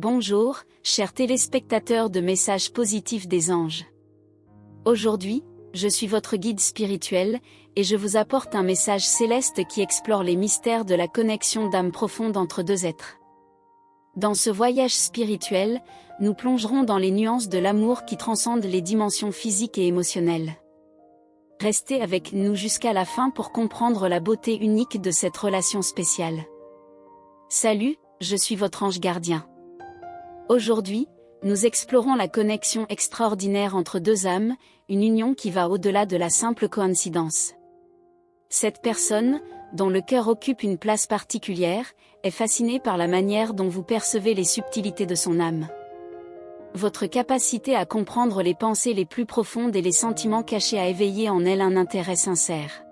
Bonjour, chers téléspectateurs de Messages positifs des anges. Aujourd'hui, je suis votre guide spirituel, et je vous apporte un message céleste qui explore les mystères de la connexion d'âme profonde entre deux êtres. Dans ce voyage spirituel, nous plongerons dans les nuances de l'amour qui transcendent les dimensions physiques et émotionnelles. Restez avec nous jusqu'à la fin pour comprendre la beauté unique de cette relation spéciale. Salut, je suis votre ange gardien. Aujourd'hui, nous explorons la connexion extraordinaire entre deux âmes, une union qui va au-delà de la simple coïncidence. Cette personne, dont le cœur occupe une place particulière, est fascinée par la manière dont vous percevez les subtilités de son âme. Votre capacité à comprendre les pensées les plus profondes et les sentiments cachés a éveillé en elle un intérêt sincère.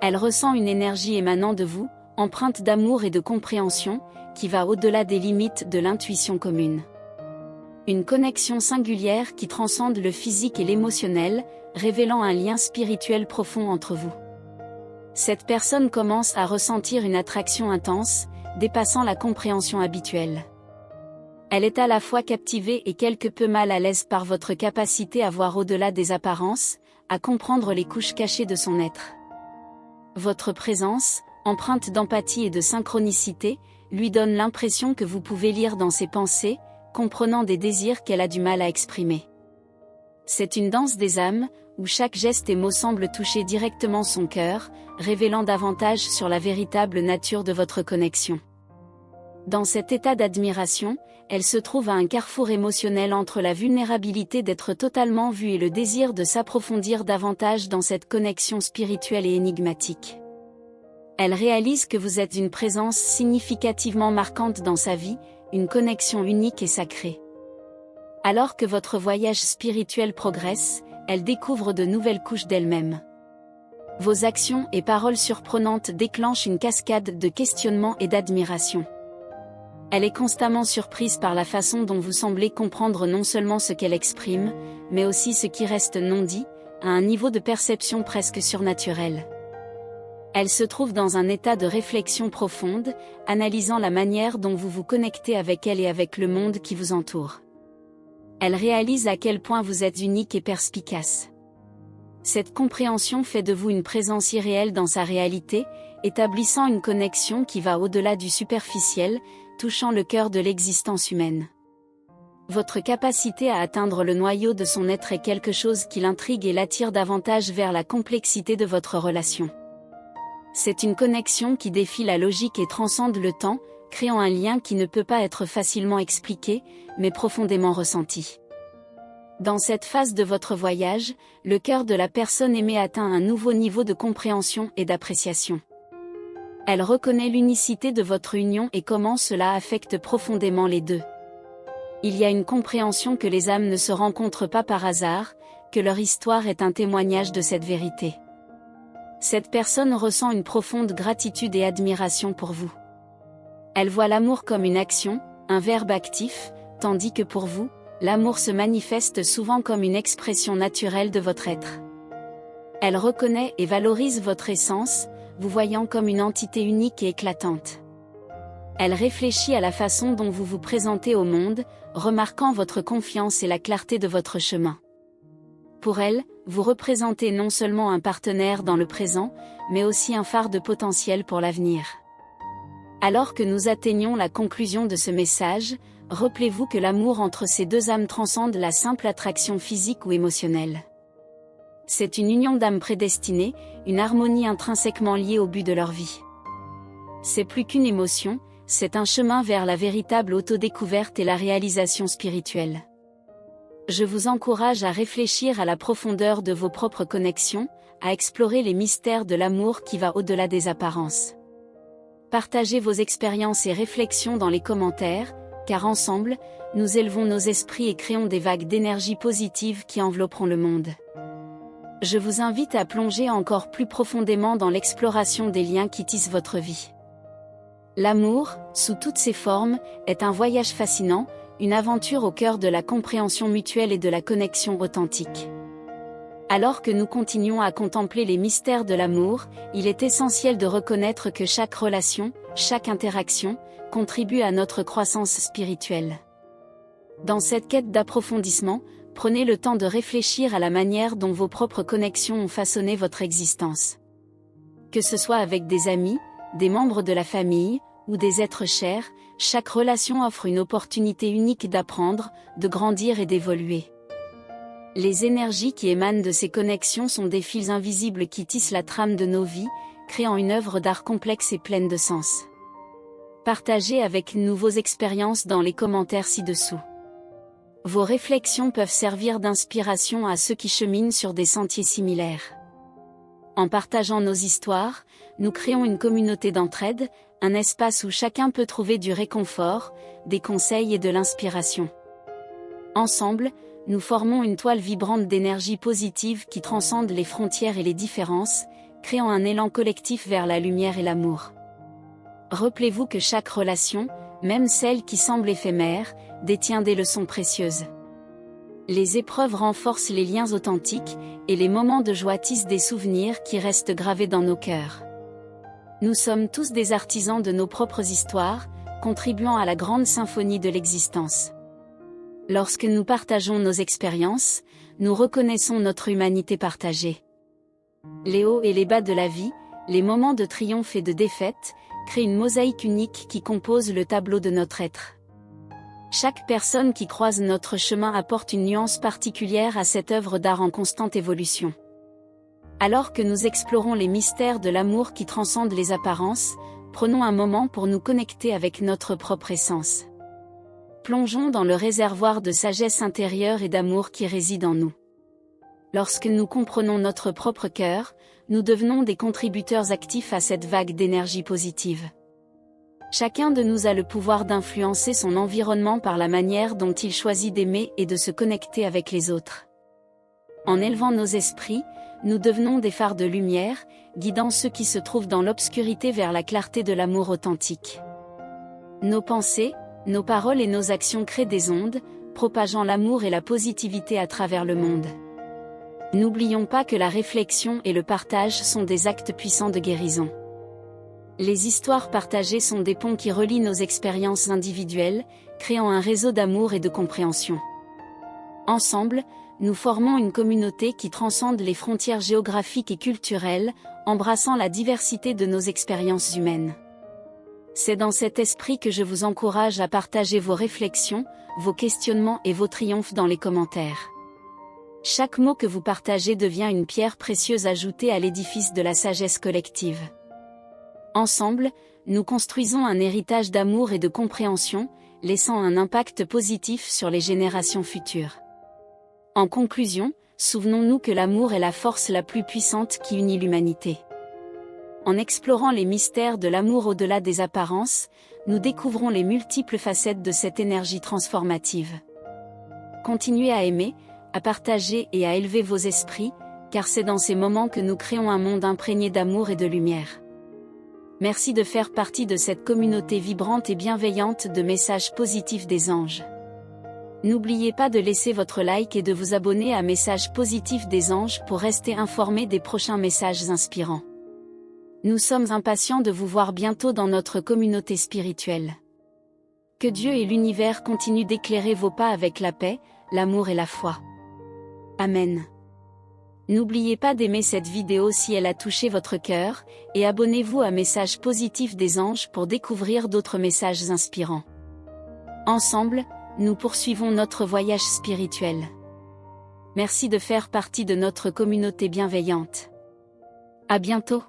Elle ressent une énergie émanant de vous, empreinte d'amour et de compréhension, qui va au-delà des limites de l'intuition commune. Une connexion singulière qui transcende le physique et l'émotionnel, révélant un lien spirituel profond entre vous. Cette personne commence à ressentir une attraction intense, dépassant la compréhension habituelle. Elle est à la fois captivée et quelque peu mal à l'aise par votre capacité à voir au-delà des apparences, à comprendre les couches cachées de son être. Votre présence, empreinte d'empathie et de synchronicité, lui donne l'impression que vous pouvez lire dans ses pensées, comprenant des désirs qu'elle a du mal à exprimer. C'est une danse des âmes, où chaque geste et mot semble toucher directement son cœur, révélant davantage sur la véritable nature de votre connexion. Dans cet état d'admiration, elle se trouve à un carrefour émotionnel entre la vulnérabilité d'être totalement vue et le désir de s'approfondir davantage dans cette connexion spirituelle et énigmatique. Elle réalise que vous êtes une présence significativement marquante dans sa vie, une connexion unique et sacrée. Alors que votre voyage spirituel progresse, elle découvre de nouvelles couches d'elle-même. Vos actions et paroles surprenantes déclenchent une cascade de questionnements et d'admiration. Elle est constamment surprise par la façon dont vous semblez comprendre non seulement ce qu'elle exprime, mais aussi ce qui reste non dit, à un niveau de perception presque surnaturel. Elle se trouve dans un état de réflexion profonde, analysant la manière dont vous vous connectez avec elle et avec le monde qui vous entoure. Elle réalise à quel point vous êtes unique et perspicace. Cette compréhension fait de vous une présence irréelle dans sa réalité, établissant une connexion qui va au-delà du superficiel, touchant le cœur de l'existence humaine. Votre capacité à atteindre le noyau de son être est quelque chose qui l'intrigue et l'attire davantage vers la complexité de votre relation. C'est une connexion qui défie la logique et transcende le temps, créant un lien qui ne peut pas être facilement expliqué, mais profondément ressenti. Dans cette phase de votre voyage, le cœur de la personne aimée atteint un nouveau niveau de compréhension et d'appréciation. Elle reconnaît l'unicité de votre union et comment cela affecte profondément les deux. Il y a une compréhension que les âmes ne se rencontrent pas par hasard, que leur histoire est un témoignage de cette vérité. Cette personne ressent une profonde gratitude et admiration pour vous. Elle voit l'amour comme une action, un verbe actif, tandis que pour vous, l'amour se manifeste souvent comme une expression naturelle de votre être. Elle reconnaît et valorise votre essence, vous voyant comme une entité unique et éclatante. Elle réfléchit à la façon dont vous vous présentez au monde, remarquant votre confiance et la clarté de votre chemin. Pour elle, vous représentez non seulement un partenaire dans le présent, mais aussi un phare de potentiel pour l'avenir. Alors que nous atteignons la conclusion de ce message, rappelez-vous que l'amour entre ces deux âmes transcende la simple attraction physique ou émotionnelle. C'est une union d'âmes prédestinée, une harmonie intrinsèquement liée au but de leur vie. C'est plus qu'une émotion, c'est un chemin vers la véritable autodécouverte et la réalisation spirituelle. Je vous encourage à réfléchir à la profondeur de vos propres connexions, à explorer les mystères de l'amour qui va au-delà des apparences. Partagez vos expériences et réflexions dans les commentaires, car ensemble, nous élevons nos esprits et créons des vagues d'énergie positive qui envelopperont le monde. Je vous invite à plonger encore plus profondément dans l'exploration des liens qui tissent votre vie. L'amour, sous toutes ses formes, est un voyage fascinant, une aventure au cœur de la compréhension mutuelle et de la connexion authentique. Alors que nous continuons à contempler les mystères de l'amour, il est essentiel de reconnaître que chaque relation, chaque interaction, contribue à notre croissance spirituelle. Dans cette quête d'approfondissement, prenez le temps de réfléchir à la manière dont vos propres connexions ont façonné votre existence. Que ce soit avec des amis, des membres de la famille, ou des êtres chers, chaque relation offre une opportunité unique d'apprendre, de grandir et d'évoluer. Les énergies qui émanent de ces connexions sont des fils invisibles qui tissent la trame de nos vies, créant une œuvre d'art complexe et pleine de sens. Partagez avec nous vos expériences dans les commentaires ci-dessous. Vos réflexions peuvent servir d'inspiration à ceux qui cheminent sur des sentiers similaires. En partageant nos histoires, nous créons une communauté d'entraide, un espace où chacun peut trouver du réconfort, des conseils et de l'inspiration. Ensemble, nous formons une toile vibrante d'énergie positive qui transcende les frontières et les différences, créant un élan collectif vers la lumière et l'amour. Rappelez-vous que chaque relation, même celle qui semble éphémère, détient des leçons précieuses. Les épreuves renforcent les liens authentiques, et les moments de joie tissent des souvenirs qui restent gravés dans nos cœurs. Nous sommes tous des artisans de nos propres histoires, contribuant à la grande symphonie de l'existence. Lorsque nous partageons nos expériences, nous reconnaissons notre humanité partagée. Les hauts et les bas de la vie, les moments de triomphe et de défaite, créent une mosaïque unique qui compose le tableau de notre être. Chaque personne qui croise notre chemin apporte une nuance particulière à cette œuvre d'art en constante évolution. Alors que nous explorons les mystères de l'amour qui transcendent les apparences, prenons un moment pour nous connecter avec notre propre essence. Plongeons dans le réservoir de sagesse intérieure et d'amour qui réside en nous. Lorsque nous comprenons notre propre cœur, nous devenons des contributeurs actifs à cette vague d'énergie positive. Chacun de nous a le pouvoir d'influencer son environnement par la manière dont il choisit d'aimer et de se connecter avec les autres. En élevant nos esprits, nous devenons des phares de lumière, guidant ceux qui se trouvent dans l'obscurité vers la clarté de l'amour authentique. Nos pensées, nos paroles et nos actions créent des ondes, propageant l'amour et la positivité à travers le monde. N'oublions pas que la réflexion et le partage sont des actes puissants de guérison. Les histoires partagées sont des ponts qui relient nos expériences individuelles, créant un réseau d'amour et de compréhension. Ensemble, nous formons une communauté qui transcende les frontières géographiques et culturelles, embrassant la diversité de nos expériences humaines. C'est dans cet esprit que je vous encourage à partager vos réflexions, vos questionnements et vos triomphes dans les commentaires. Chaque mot que vous partagez devient une pierre précieuse ajoutée à l'édifice de la sagesse collective. Ensemble, nous construisons un héritage d'amour et de compréhension, laissant un impact positif sur les générations futures. En conclusion, souvenons-nous que l'amour est la force la plus puissante qui unit l'humanité. En explorant les mystères de l'amour au-delà des apparences, nous découvrons les multiples facettes de cette énergie transformative. Continuez à aimer, à partager et à élever vos esprits, car c'est dans ces moments que nous créons un monde imprégné d'amour et de lumière. Merci de faire partie de cette communauté vibrante et bienveillante de messages positifs des anges. N'oubliez pas de laisser votre like et de vous abonner à Messages positifs des anges pour rester informé des prochains messages inspirants. Nous sommes impatients de vous voir bientôt dans notre communauté spirituelle. Que Dieu et l'univers continuent d'éclairer vos pas avec la paix, l'amour et la foi. Amen. N'oubliez pas d'aimer cette vidéo si elle a touché votre cœur, et abonnez-vous à Messages positifs des anges pour découvrir d'autres messages inspirants. Ensemble, nous poursuivons notre voyage spirituel. Merci de faire partie de notre communauté bienveillante. À bientôt.